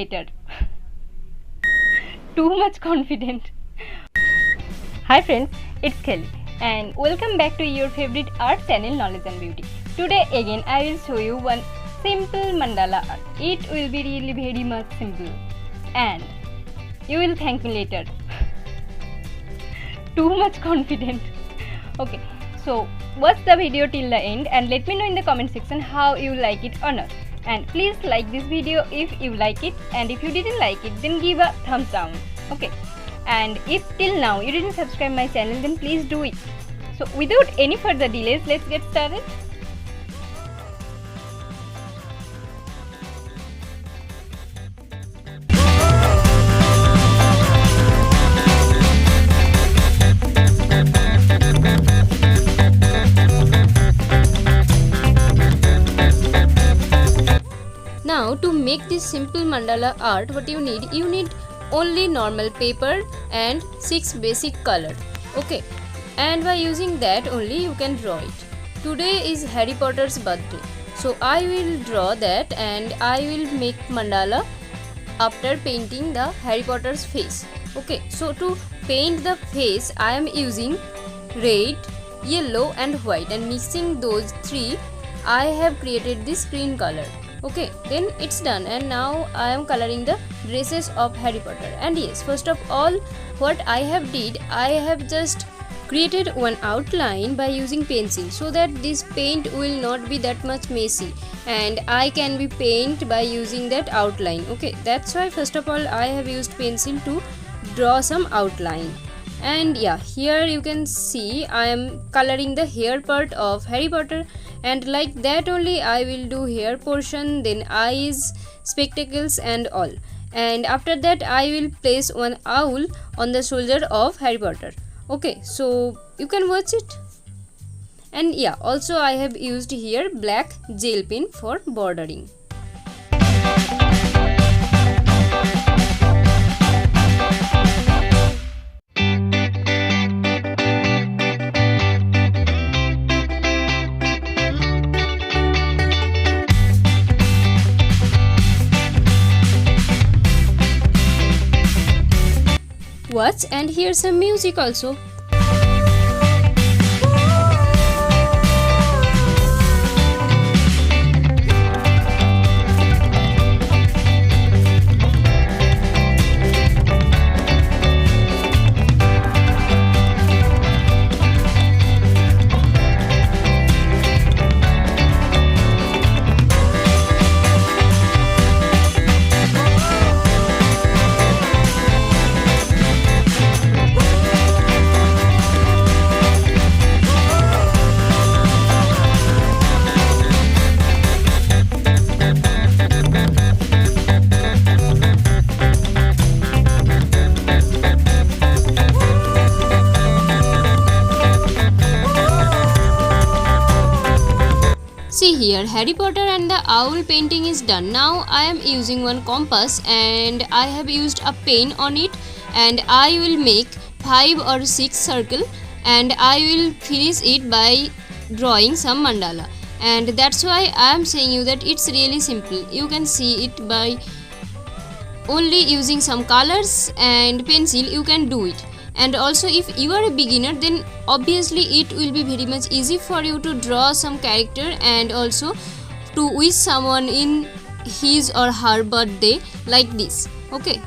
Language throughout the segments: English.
later. Too much confident. Hi friends, it's Kheyali and welcome back to your favorite art channel Knowledge and Beauty. Today again I will show you one simple mandala art. It will be really very much simple and you will thank me later. Too much confident. Okay, so watch the video till the end and let me know in the comment section how you like it or not. And please like this video if you like it, and if you didn't like it then give a thumbs down. Okay, and if till now you didn't subscribe my channel then please do it. So without any further delays, let's get started. Now to make this simple mandala art, what you need only normal paper and 6 basic color. Okay, and by using that only you can draw it. Today is Harry Potter's birthday, so I will draw that and I will make mandala after painting the Harry Potter's face. Okay, so to paint the face I am using red, yellow and white, and mixing those three I have created this green color. Okay, then it's done, and now I am coloring the dresses of Harry Potter. And yes, first of all what I have just created one outline by using pencil, so that this paint will not be that much messy and I can be paint by using that outline. Okay, that's why first of all I have used pencil to draw some outline. And yeah, here you can see I am coloring the hair part of Harry Potter, and like that only I will do hair portion, then eyes, spectacles and all. And after that I will place one owl on the shoulder of Harry Potter. Okay, so you can watch it. And yeah, also I have used here black gel pen for bordering. Watch and hear some music also. See here, Harry Potter and the owl painting is done. Now I am using one compass and I have used a pen on it, and I will make 5 or 6 circle and I will finish it by drawing some mandala. And that's why I am saying you that it's really simple. You can see it by only using some colors and pencil you can do it. And also if you are a beginner then obviously it will be very much easy for you to draw some character and also to wish someone in his or her birthday like this. Okay.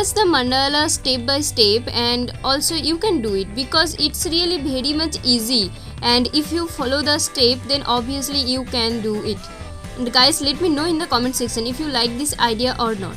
watch the mandala step by step, and also you can do it because it's really very much easy, and if you follow the step then obviously you can do it. And guys, let me know in the comment section if you like this idea or not.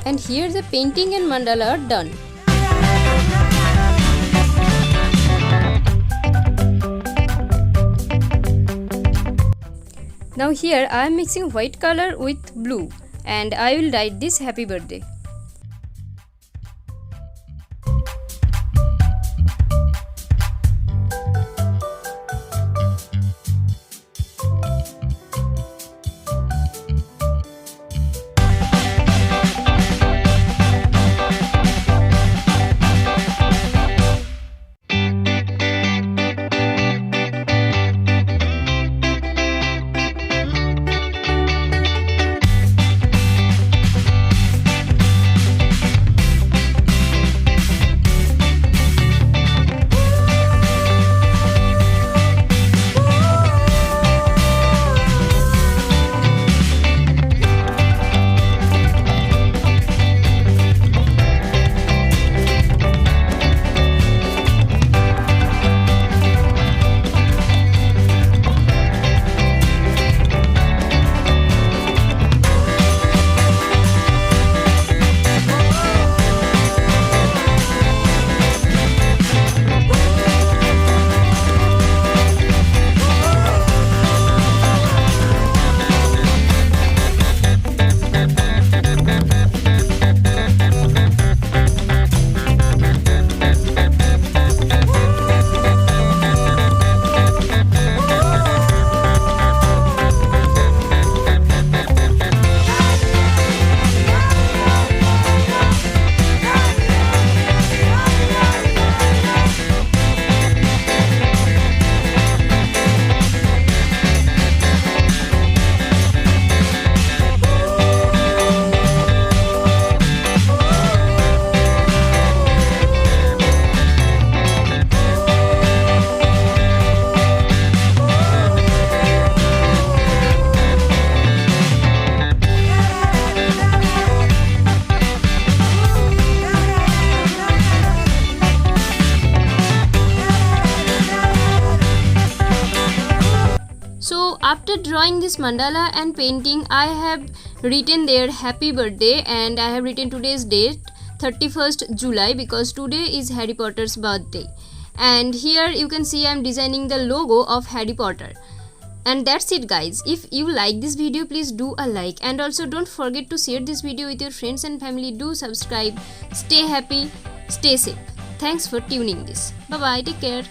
And here the painting and mandala are done. Now here I am mixing white color with blue, and I will write this happy birthday. After drawing this mandala and painting, I have written there happy birthday, and I have written today's date 31st July because today is Harry Potter's birthday. And here you can see I am designing the logo of Harry Potter. And that's it guys. If you like this video, please do a like, and also don't forget to share this video with your friends and family. Do subscribe. Stay happy, stay safe. Thanks for tuning this. Bye bye, take care.